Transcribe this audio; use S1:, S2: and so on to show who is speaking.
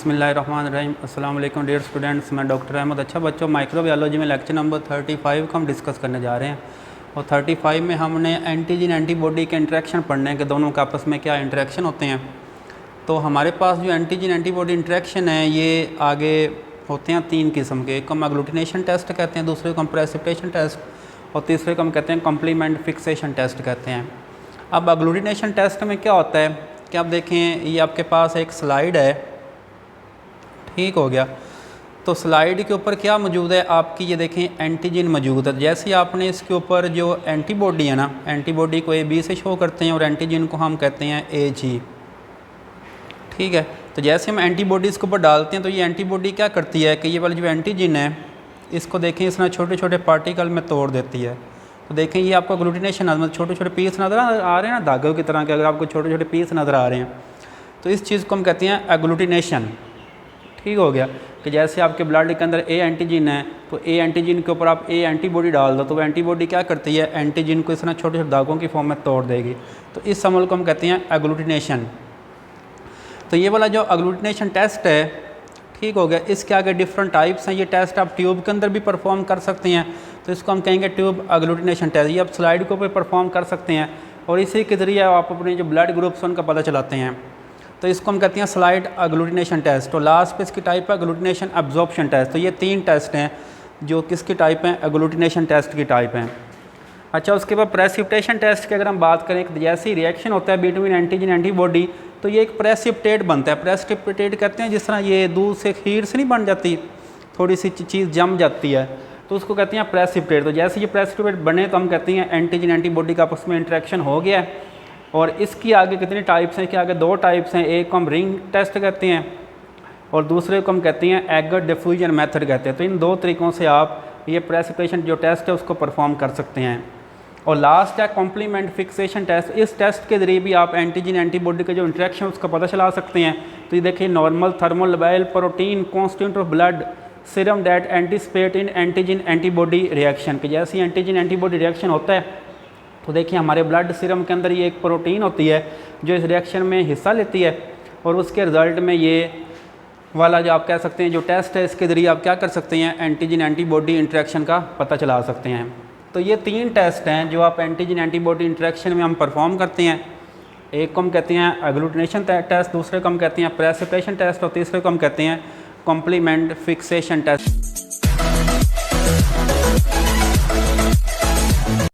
S1: बिस्मिल्लाहिर्रहमानिर्रहीम। अस्सलाम वालेकुम डियर स्टूडेंट्स, मैं डॉक्टर अहमद। अच्छा बच्चों, माइक्रोबायोलॉजी में लेक्चर नंबर 35 को हम डिस्कस करने जा रहे हैं और 35 में हमने एंटीजन एंटीबॉडी के इंटरेक्शन पढ़ने हैं कि दोनों के आपस में क्या इंटरेक्शन होते हैं। तो हमारे पास जो एंटीजन एंटीबॉडी इंटरेक्शन है ये आगे होते हैं तीन किस्म के। एक को हम एग्लूटिनेशन टेस्ट कहते हैं, दूसरे को हम प्रेसिपिटेशन टेस्ट और तीसरे को हम कहते हैं कॉम्प्लीमेंट फिक्सेशन टेस्ट कहते हैं। अब एग्लूटिनेशन टेस्ट में क्या होता है कि आप देखें, ये आपके पास एक स्लाइड है, ठीक हो गया। तो स्लाइड के ऊपर क्या मौजूद है आपकी, ये देखें एंटीजन मौजूद है। जैसे आपने इसके ऊपर जो एंटीबॉडी है ना, एंटीबॉडी को ए बी से शो करते हैं और एंटीजन को हम कहते हैं ए जी, ठीक है। तो जैसे हम एंटीबॉडीज़ के ऊपर डालते हैं तो ये एंटीबॉडी क्या करती है कि ये वाली जो एंटीजन है इसको देखें इसमें छोटे छोटे पार्टिकल में तोड़ देती है। तो देखें ये आपको एग्लूटिनेशन मतलब छोटे छोटे पीस नज़र आ रहे हैं ना, धागों की तरह के, अगर आपको छोटे छोटे पीस नज़र आ रहे हैं तो इस चीज़ को हम कहते हैं एग्लूटिनेशन, ठीक हो गया। कि जैसे आपके ब्लड के अंदर ए एंटीजन है तो ए एंटीजन के ऊपर आप ए एंटीबॉडी डाल दो तो वो एंटीबॉडी क्या करती है, एंटीजन को इस तरह छोटे छोटे धागों की फॉर्म में तोड़ देगी। तो इस अमल को हम कहते हैं एग्लूटिनेशन। तो ये वाला जो एग्लूटिनेशन टेस्ट है, ठीक हो गया, इसके आगे डिफरेंट टाइप्स हैं। ये टेस्ट आप ट्यूब के अंदर भी परफॉर्म कर सकते हैं, तो इसको हम कहेंगे ट्यूब एग्लूटिनेशन टेस्ट। ये आप स्लाइड के ऊपर परफॉर्म कर सकते हैं और इसी के ज़रिए आप अपने जो ब्लड ग्रुप्स उनका पता चलाते हैं। तो इसको हम कहते हैं स्लाइड एग्लूटिनेशन टेस्ट। तो लास्ट पे इसकी टाइप है एग्लूटिनेशन एब्जॉर्प्शन टेस्ट। तो ये तीन टेस्ट हैं जो किसकी टाइप हैं, एग्लूटिनेशन टेस्ट की टाइप हैं। अच्छा, उसके बाद प्रेसिपिटेशन टेस्ट की अगर हम बात करें, जैसे ही रिएक्शन होता है बिटवीन एंटीजन एंटीबॉडी तो ये एक प्रेसिपिटेट बनता है। प्रेसिपिटेट कहते हैं जिस तरह ये दूध से खीर से नहीं बन जाती, थोड़ी सी चीज़ जम जाती है, तो उसको कहते हैं प्रेसिपिटेट। तो जैसे ये प्रेसिपिटेट बने तो हम कहते हैं एंटीजन एंटीबॉडी का आपस में इंटरेक्शन हो गया है। और इसकी आगे कितने टाइप्स हैं, इसके आगे दो टाइप्स हैं। एक को हम रिंग टेस्ट कहते हैं और दूसरे को हम कहते हैं एगर डिफ्यूजन मेथड कहते हैं। तो इन दो तरीक़ों से आप ये प्रेसिपिटेशन जो टेस्ट है उसको परफॉर्म कर सकते हैं। और लास्ट है कॉम्प्लीमेंट फिक्सेशन टेस्ट। इस टेस्ट के ज़रिए भी आप एंटीजन एंटीबॉडी के जो इंटरेक्शन उसका पता चला सकते हैं। तो ये देखिए, normal thermolabile protein constituent of blood serum that anticipate in antigen antibody reaction. कि जैसे एंटीजन एंटीबॉडी रिएक्शन होता है तो देखिए हमारे ब्लड सीरम के अंदर ये एक प्रोटीन होती है जो इस रिएक्शन में हिस्सा लेती है और उसके रिज़ल्ट में ये वाला जो आप कह सकते हैं जो टेस्ट है इसके ज़रिए आप क्या कर सकते हैं, एंटीजन एंटीबॉडी इंटरेक्शन का पता चला सकते हैं। तो ये तीन टेस्ट हैं जो आप एंटीजन एंटीबॉडी इंटरेक्शन में हम परफॉर्म करते हैं। एक को हम कहते हैं एग्लूटिनेशन टेस्ट, दूसरे को हम कहते हैं प्रेसिपिटेशन टेस्ट और तीसरे को हम कहते हैं कॉम्प्लीमेंट फिक्सेशन टेस्ट।